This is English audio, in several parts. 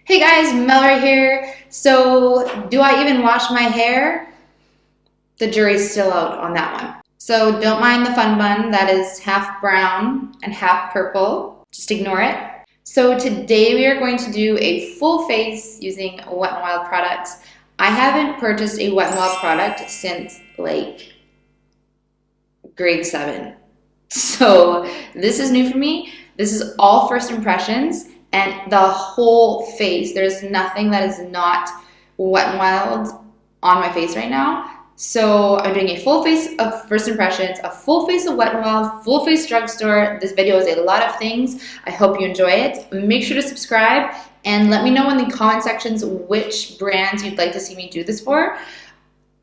Hey guys, Melrae here. So, do I even wash my hair? The jury's still out on that one. So, don't mind the fun bun that is half brown and half purple. Just ignore it. So, today we are going to do a full face using Wet n Wild products. I haven't purchased a Wet n Wild product since like grade 7. So, this is new for me. This is all first impressions. And the whole face, there's nothing that is not Wet n Wild on my face right now. So I'm doing a full face of first impressions, a full face of Wet n Wild, full face drugstore. This video is a lot of things. I hope you enjoy it. Make sure to subscribe and let me know in the comment sections which brands you'd like to see me do this for.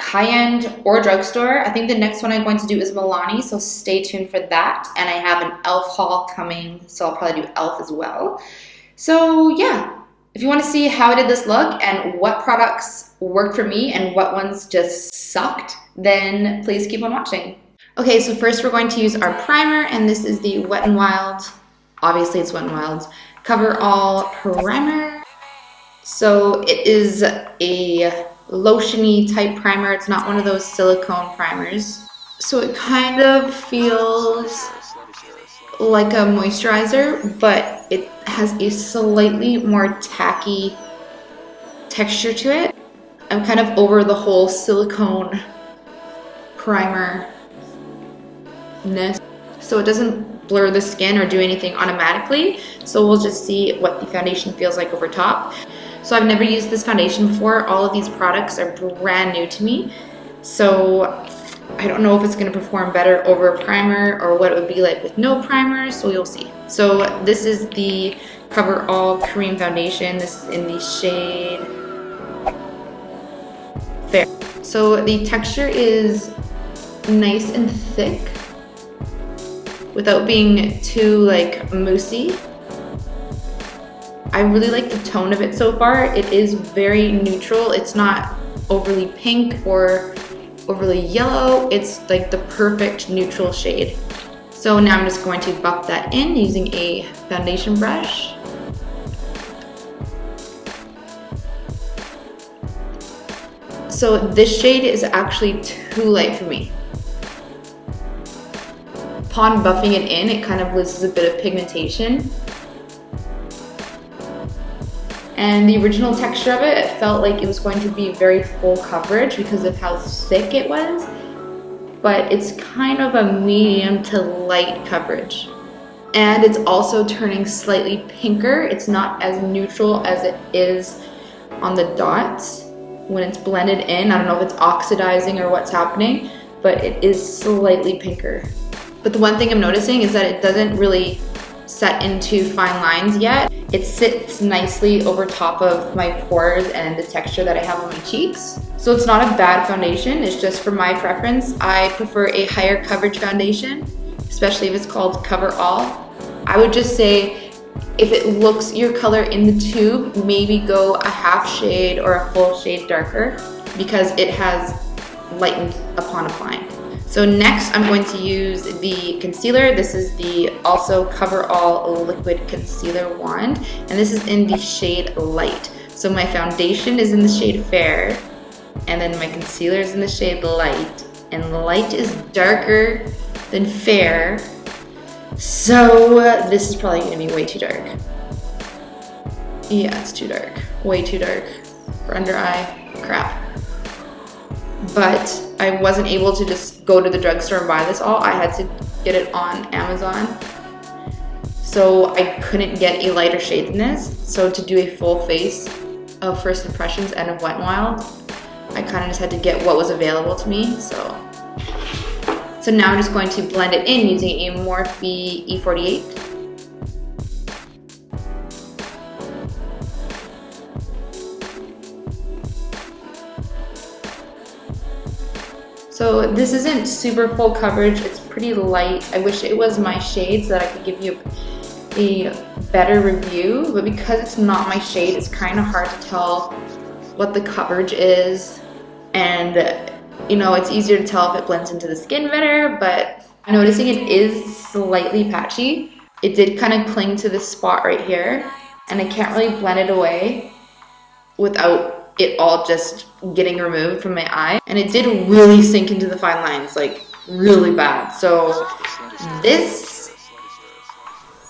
High-end or drugstore. I think the next one I'm going to do is Milani, so stay tuned for that. And I have an e.l.f. haul coming, so I'll probably do e.l.f. as well. So yeah, if you want to see how I did this look and what products worked for me and what ones just sucked, then please keep on watching. Okay, so first we're going to use our primer, and this is the Wet n Wild, obviously it's Wet n Wild's Cover All Primer. So it is a lotiony type primer. It's not one of those silicone primers. So it kind of feels like a moisturizer, but it has a slightly more tacky texture to it. I'm kind of over the whole silicone primer-ness, so it doesn't blur the skin or do anything automatically. So we'll just see what the foundation feels like over top. So I've never used this foundation before. All of these products are brand new to me. So I don't know if it's going to perform better over a primer or what it would be like with no primer, so you'll see. So this is the Cover All Cream Foundation. This is in the shade Fair. So the texture is nice and thick without being too like moussey. I really like the tone of it so far. It is very neutral. It's not overly pink or overly yellow. It's like the perfect neutral shade. So now I'm just going to buff that in using a foundation brush. So this shade is actually too light for me. Upon buffing it in, it kind of loses a bit of pigmentation. And the original texture of it, it felt like it was going to be very full coverage because of how thick it was. But it's kind of a medium to light coverage. And it's also turning slightly pinker. It's not as neutral as it is on the dots when it's blended in. I don't know if it's oxidizing or what's happening, but it is slightly pinker. But the one thing I'm noticing is that it doesn't really set into fine lines yet. It sits nicely over top of my pores and the texture that I have on my cheeks. So it's not a bad foundation, it's just for my preference. I prefer a higher coverage foundation, especially if it's called Cover All. I would just say if it looks your color in the tube, maybe go a half shade or a full shade darker because it has lightened upon applying. So next I'm going to use the concealer. This is the also Cover All Liquid Concealer Wand, and this is in the shade Light. So my foundation is in the shade Fair, and then my concealer is in the shade Light, and Light is darker than Fair. So this is probably gonna be way too dark. Yeah, it's too dark, way too dark for under eye, crap. But I wasn't able to just go to the drugstore and buy this all. I had to get it on Amazon. So I couldn't get a lighter shade than this. So to do a full face of first impressions and of Wet n Wild, I kind of just had to get what was available to me. So now I'm just going to blend it in using a Morphe E48. So this isn't super full coverage, it's pretty light. I wish it was my shade so that I could give you a better review, but because it's not my shade, it's kind of hard to tell what the coverage is. And you know, it's easier to tell if it blends into the skin better, but I'm noticing it is slightly patchy. It did kind of cling to this spot right here, and I can't really blend it away. without it all just getting removed from my eye. And it did really sink into the fine lines, like really bad. So this,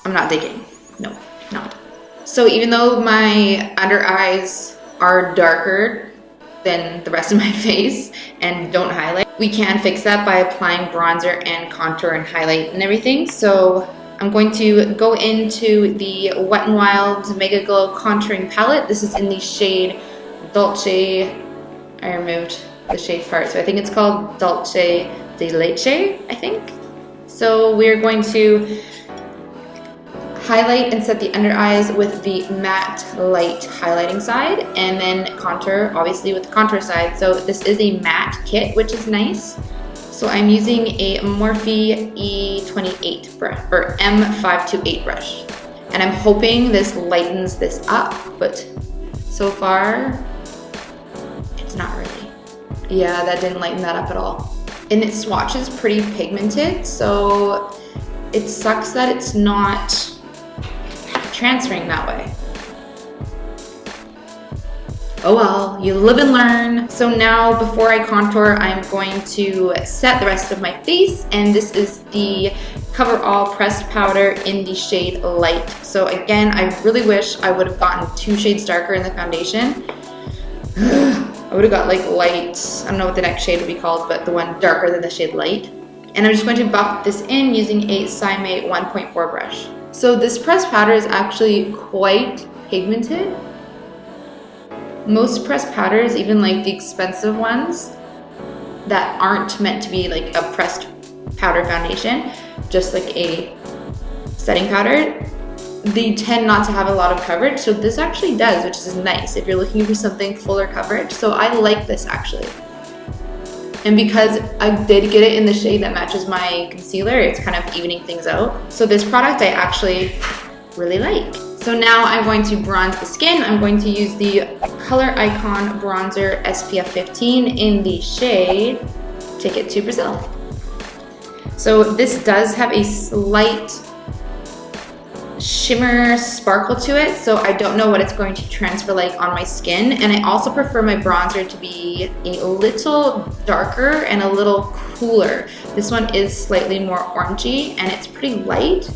I'm not digging. No, not. So even though my under eyes are darker than the rest of my face and don't highlight, we can fix that by applying bronzer and contour and highlight and everything. So I'm going to go into the Wet n Wild MegaGlo contouring palette. This is in the shade Dulce. I removed the shade part, so I think it's called Dulce de Leche, I think. So we're going to highlight and set the under eyes with the matte light highlighting side, and then contour obviously with the contour side. So this is a matte kit, which is nice. So I'm using a Morphe E28 brush, or M528 brush. And I'm hoping this lightens this up, but so far, it's not really. Yeah, that didn't lighten that up at all. And its swatch is pretty pigmented, so it sucks that it's not transferring that way. Oh well, you live and learn. So now before I contour, I'm going to set the rest of my face, and this is the Cover All pressed powder in the shade Light. So again, I really wish I would have gotten 2 shades darker in the foundation. I would have got like light, I don't know what the next shade would be called, but the one darker than the shade Light. And I'm just going to buff this in using a Segal 1.4 brush. So this pressed powder is actually quite pigmented. Most pressed powders, even like the expensive ones that aren't meant to be like a pressed powder foundation, just like a setting powder, they tend not to have a lot of coverage. So this actually does, which is nice if you're looking for something fuller coverage. So I like this actually. And because I did get it in the shade that matches my concealer, it's kind of evening things out. So this product I actually really like. So now I'm going to bronze the skin. I'm going to use the Color Icon Bronzer SPF 15 in the shade Take It to Brazil. So this does have a slight shimmer sparkle to it, so I don't know what it's going to transfer like on my skin. And I also prefer my bronzer to be a little darker and a little cooler. This one is slightly more orangey and it's pretty light.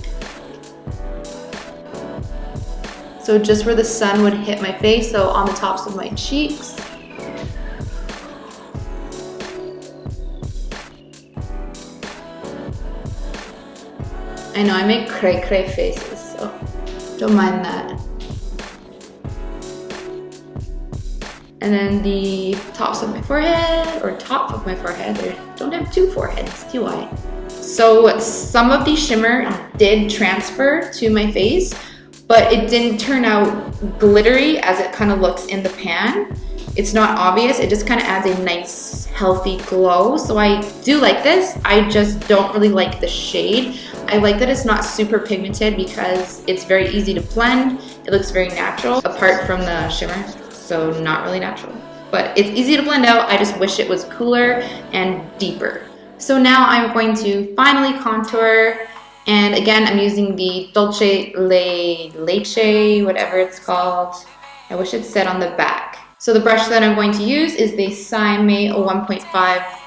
So just where the sun would hit my face, so on the tops of my cheeks. I know I make cray-cray faces, so don't mind that. And then the tops of my forehead, or top of my forehead. I don't have 2 foreheads, do I? So some of the shimmer did transfer to my face, but it didn't turn out glittery as it kind of looks in the pan. It's not obvious, it just kind of adds a nice, healthy glow. So I do like this, I just don't really like the shade. I like that it's not super pigmented because it's very easy to blend. It looks very natural, apart from the shimmer, so not really natural. But it's easy to blend out, I just wish it was cooler and deeper. So now I'm going to finally contour. And again, I'm using the Dulce Leche, whatever it's called. I wish it said on the back. So the brush that I'm going to use is the Segal 1.5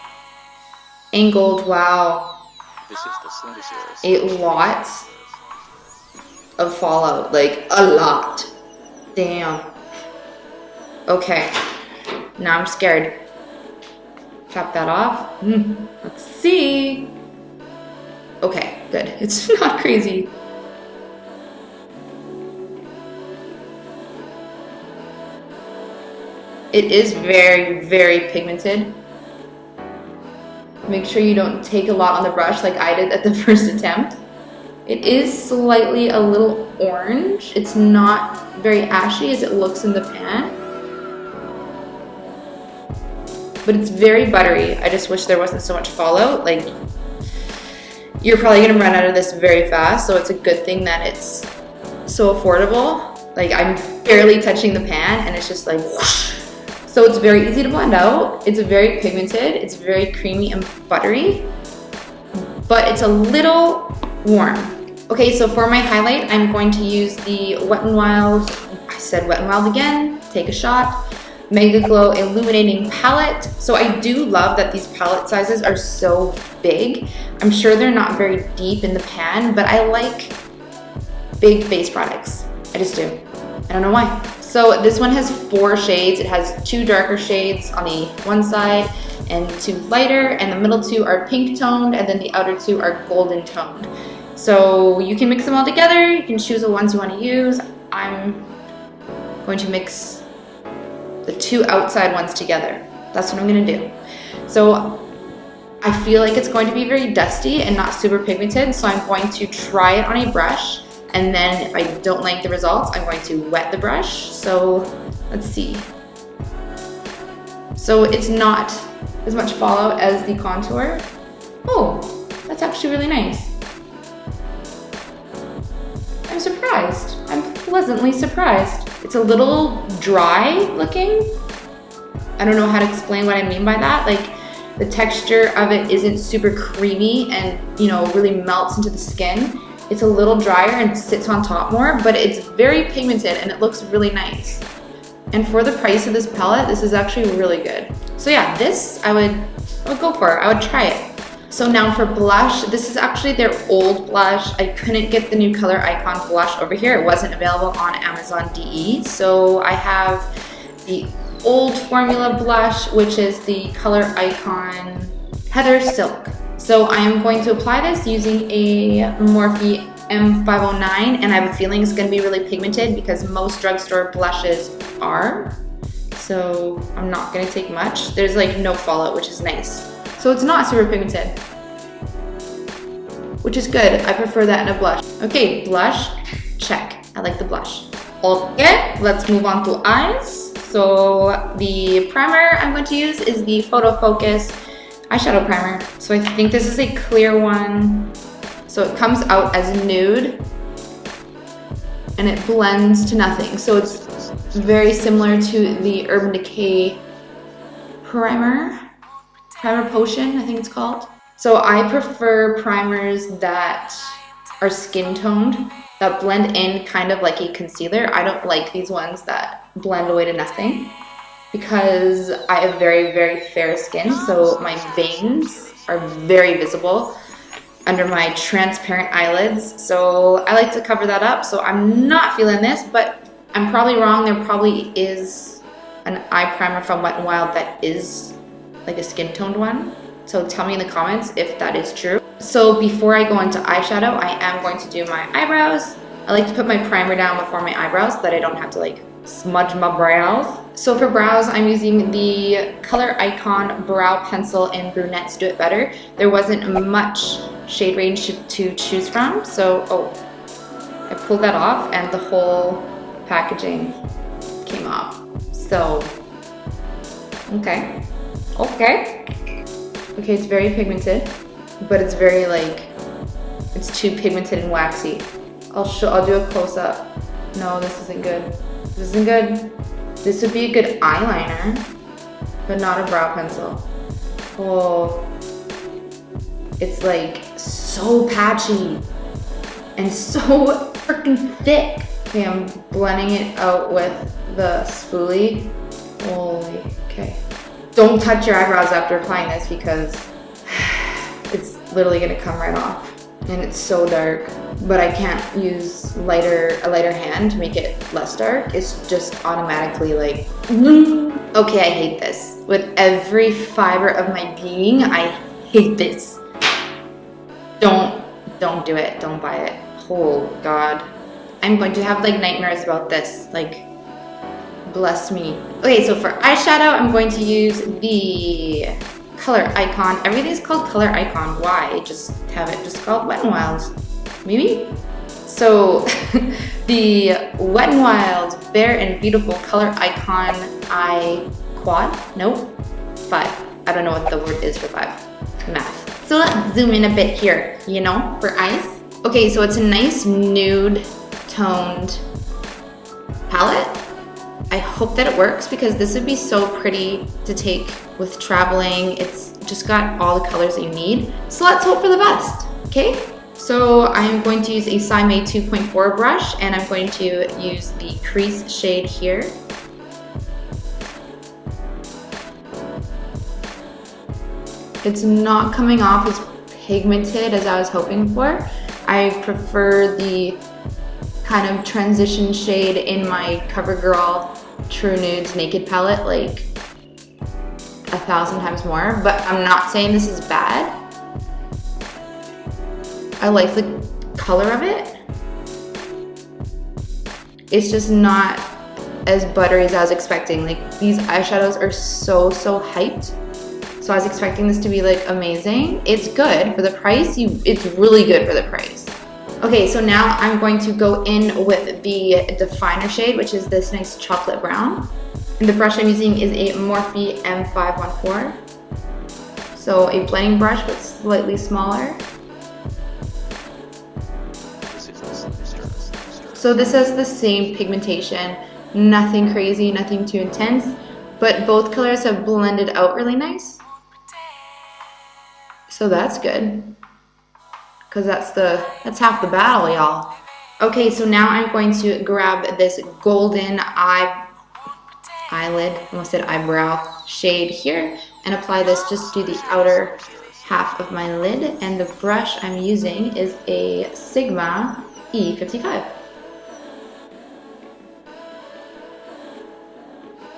angled. Wow, a lot of fallout, like a lot. Damn. Okay, now I'm scared. Chop that off. Let's see. Okay, good. It's not crazy. It is very, very pigmented. Make sure you don't take a lot on the brush like I did at the first attempt. It is slightly a little orange. It's not very ashy as it looks in the pan. But it's very buttery. I just wish there wasn't so much fallout. Like, you're probably gonna run out of this very fast, so it's a good thing that it's so affordable. Like, I'm barely touching the pan and it's just like whoosh. So it's very easy to blend out. It's very pigmented. It's very creamy and buttery, but it's a little warm. Okay, so for my highlight, I'm going to use the Wet n Wild, I said Wet n Wild again, take a shot. MegaGlo Illuminating Palette. So I do love that these palette sizes are so big. I'm sure they're not very deep in the pan, but I like big base products. I just do. I don't know why. So this one has 4 shades. It has 2 darker shades on the one side and 2 lighter, and the middle 2 are pink toned, and then the outer 2 are golden toned. So you can mix them all together. You can choose the ones you want to use. I'm going to mix the 2 outside ones together. That's what I'm gonna do. So I feel like it's going to be very dusty and not super pigmented, so I'm going to try it on a brush, and then if I don't like the results, I'm going to wet the brush. So let's see. So it's not as much fallout as the contour. Oh, that's actually really nice. I'm surprised. I'm pleasantly surprised. It's a little dry looking. I don't know how to explain what I mean by that. Like, the texture of it isn't super creamy and, you know, really melts into the skin. It's a little drier and sits on top more, but it's very pigmented and it looks really nice. And for the price of this palette, this is actually really good. So yeah, this I would go for. I would try it. So now for blush, this is actually their old blush. I couldn't get the new Color Icon blush over here. It wasn't available on Amazon DE. So I have the old formula blush, which is the Color Icon Heather Silk. So I am going to apply this using a Morphe M509, and I have a feeling it's gonna be really pigmented because most drugstore blushes are. So I'm not gonna take much. There's like no fallout, which is nice. So it's not super pigmented, which is good. I prefer that in a blush. Okay, blush, check. I like the blush. Okay, let's move on to eyes. So the primer I'm going to use is the Photo Focus eyeshadow primer. So I think this is a clear one. So it comes out as nude and it blends to nothing. So it's very similar to the Urban Decay primer potion, I think it's called. So I prefer primers that are skin toned, that blend in kind of like a concealer. I don't like these ones that blend away to nothing because I have very, very fair skin, so my veins are very visible under my transparent eyelids. So I like to cover that up. So I'm not feeling this, but I'm probably wrong. There probably is an eye primer from Wet n Wild that is like a skin toned one. So tell me in the comments if that is true. So before I go into eyeshadow, I am going to do my eyebrows. I like to put my primer down before my eyebrows so that I don't have to like smudge my brows. So for brows, I'm using the Color Icon Brow Pencil in Brunettes Do It Better. There wasn't much shade range to choose from, so I pulled that off and the whole packaging came off. So, okay, it's very pigmented, but it's very like, it's too pigmented and waxy. I'll do a close-up. No, this isn't good. This isn't good. This would be a good eyeliner, but not a brow pencil. Oh, it's like so patchy and so freaking thick. Okay, I'm blending it out with the spoolie. Holy, okay. Don't touch your eyebrows after applying this because it's literally gonna come right off. And it's so dark, but I can't use a lighter hand to make it less dark. It's just automatically like, okay, I hate this. With every fiber of my being, I hate this. Don't do it, don't buy it. Oh God. I'm going to have like nightmares about this, like, bless me. Okay, so for eyeshadow, I'm going to use the Color Icon. Everything's called Color Icon. Why? Just have it just called Wet n Wild. Maybe? So the Wet n Wild Bare and Beautiful Color Icon Eye Quad. Nope. 5. I don't know what the word is for 5. Math. So let's zoom in a bit here, you know, for eyes. Okay, so it's a nice nude toned palette. I hope that it works because this would be so pretty to take with traveling. It's just got all the colors that you need. So let's hope for the best, okay? So I'm going to use a Simei 2.4 brush and I'm going to use the crease shade here. It's not coming off as pigmented as I was hoping for. I prefer the kind of transition shade in my CoverGirl True Nudes Naked palette like 1,000 times more, but I'm not saying this is bad. I like the color of it. It's just not as buttery as I was expecting. Like, these eyeshadows are so hyped. So I was expecting this to be like amazing. It's good for the price. It's really good for the price. Okay, so now I'm going to go in with the definer shade, which is this nice chocolate brown. And the brush I'm using is a Morphe M514. So a blending brush, but slightly smaller. So this has the same pigmentation, nothing crazy, nothing too intense, but both colors have blended out really nice. So that's good, because that's half the battle, y'all. Okay, so now I'm going to grab this golden eyelid, almost said eyebrow shade here, and apply this just to the outer half of my lid. And the brush I'm using is a Sigma E55.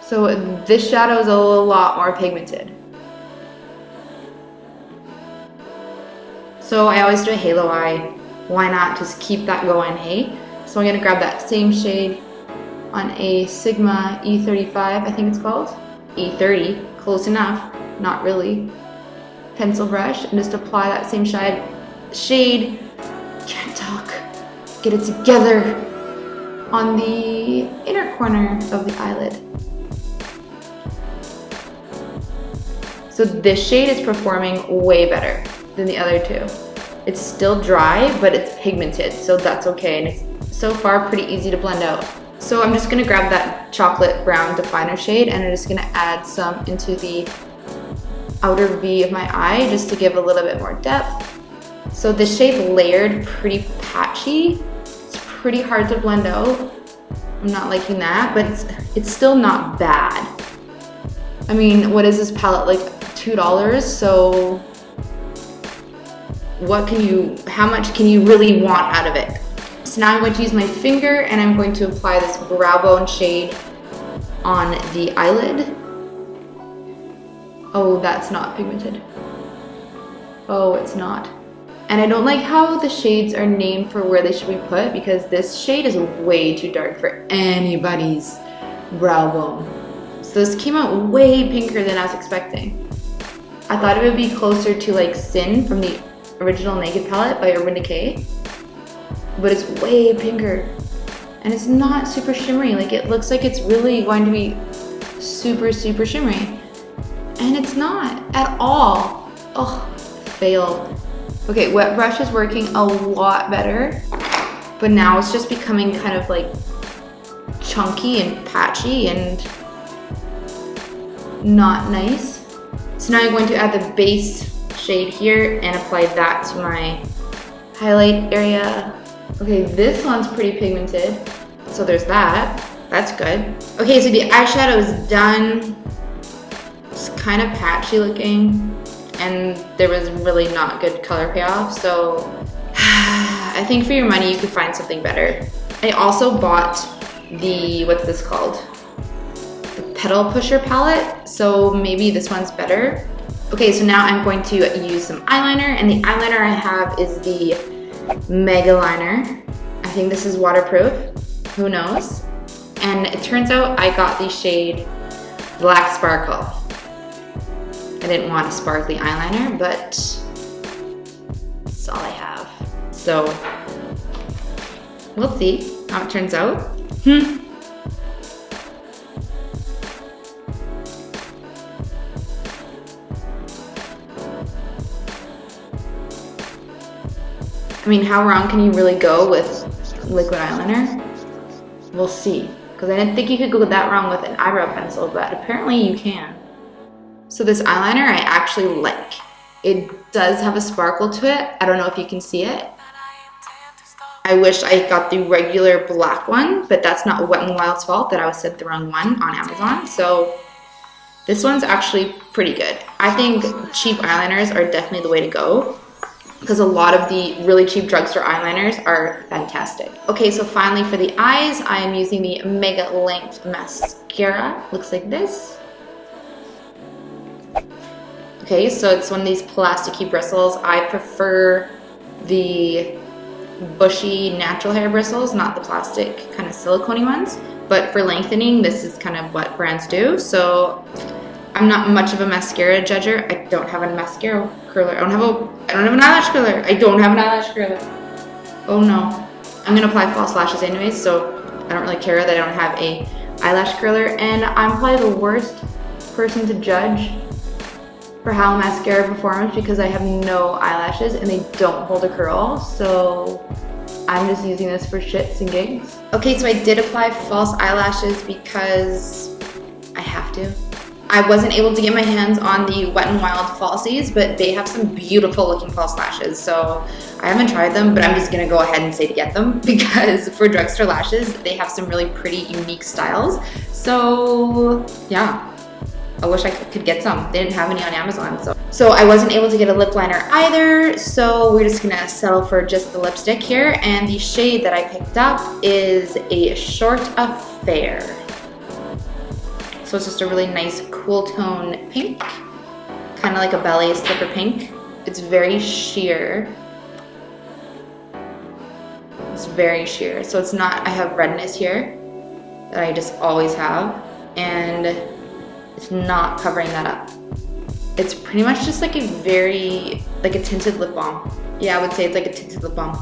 So this shadow is a lot more pigmented. So I always do a halo eye. Why not just keep that going, hey? So I'm gonna grab that same shade on a Sigma E35, I think it's called. E30, close enough, not really. Pencil brush, and just apply that same shade, can't talk, get it together on the inner corner of the eyelid. So this shade is performing way better than the other two. It's still dry, but it's pigmented, so that's okay. And it's so far pretty easy to blend out. So I'm just gonna grab that chocolate brown definer shade and I'm just gonna add some into the outer V of my eye just to give a little bit more depth. So this shade layered pretty patchy. It's pretty hard to blend out. I'm not liking that, but it's still not bad. I mean, what is this palette, like $2? So how much can you really want out of it? So now I'm going to use my finger and I'm going to apply this brow bone shade on the eyelid. Oh, that's not pigmented. Oh, it's not. And I don't like how the shades are named for where they should be put, because this shade is way too dark for anybody's brow bone. So this came out way pinker than I was expecting. I thought it would be closer to like Sin from the original Naked palette by Urban Decay, but it's way pinker. And it's not super shimmery. Like, it looks like it's really going to be super shimmery. And it's not at all. Oh, failed. Okay, wet brush is working a lot better, but now it's just becoming kind of like chunky and patchy and not nice. So now I'm going to add the base shade here and apply that to my highlight area. Okay, this one's pretty pigmented, so there's that. That's good. Okay, so the eyeshadow is done. It's kind of patchy looking, and there was really not good color payoff, so I think for your money you could find something better. I also bought the, what's this called? The Petal Pusher palette, so maybe this one's better. Okay, so now I'm going to use some eyeliner, and the eyeliner I have is the MegaLiner. I think this is waterproof, who knows? And it turns out I got the shade Black Sparkle. I didn't want a sparkly eyeliner, but that's all I have. So we'll see how it turns out. I mean, how wrong can you really go with liquid eyeliner? We'll see. Because I didn't think you could go that wrong with an eyebrow pencil, but apparently you can. So this eyeliner I actually like. It does have a sparkle to it. I don't know if you can see it. I wish I got the regular black one, but that's not Wet n Wild's fault that I was sent the wrong one on Amazon. So This one's actually pretty good. I think cheap eyeliners are definitely the way to go because a lot of the really cheap drugstore eyeliners are fantastic. Okay, so finally for the eyes, I am using the Mega Length Mascara. Looks like this. Okay, so it's one of these plasticky bristles. I prefer the bushy natural hair bristles, not the plastic kind of silicone ones. But for lengthening, this is kind of what brands do. So I'm not much of a mascara judger. I don't have a mascara curler. I don't have an eyelash curler. I don't have an eyelash curler. Oh no. I'm gonna apply false lashes anyways, so I don't really care that I don't have a eyelash curler. And I'm probably the worst person to judge for how mascara performs because I have no eyelashes and they don't hold a curl. So I'm just using this for shits and gigs. Okay, so I did apply false eyelashes because I have to. I wasn't able to get my hands on the Wet n Wild falsies, but they have some beautiful looking false lashes. So I haven't tried them, but I'm just gonna go ahead and say to get them because for drugstore lashes, they have some really pretty unique styles. So yeah, I wish I could get some. They didn't have any on Amazon. So I wasn't able to get a lip liner either. So we're just gonna settle for just the lipstick here. And the shade that I picked up is a Short Affair. So it's just a really nice cool tone pink, kind of like a ballet slipper pink. It's very sheer. It's very sheer. So it's not, I have redness here that I just always have, and it's not covering that up. It's pretty much just like a tinted lip balm. Yeah, I would say it's like a tinted lip balm.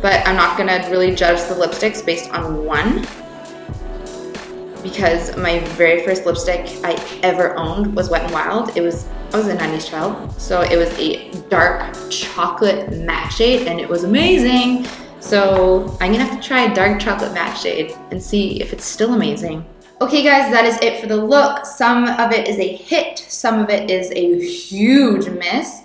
But I'm not gonna really judge the lipsticks based on one, because my very first lipstick I ever owned was Wet n Wild. I was a 90s child, so it was a dark chocolate matte shade and it was amazing. So I'm gonna have to try a dark chocolate matte shade and see if it's still amazing. Okay guys, that is it for the look. Some of it is a hit, some of it is a huge miss.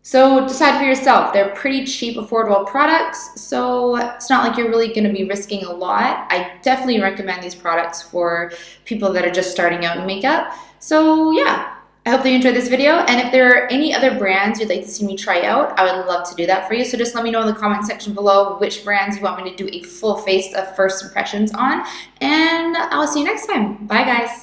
So decide for yourself. They're pretty cheap, affordable products, so it's not like you're really gonna be risking a lot. I definitely recommend these products for people that are just starting out in makeup. So yeah, I hope that you enjoyed this video, and if there are any other brands you'd like to see me try out, I would love to do that for you. So just let me know in the comment section below which brands you want me to do a full face of first impressions on, and I'll see you next time. Bye guys.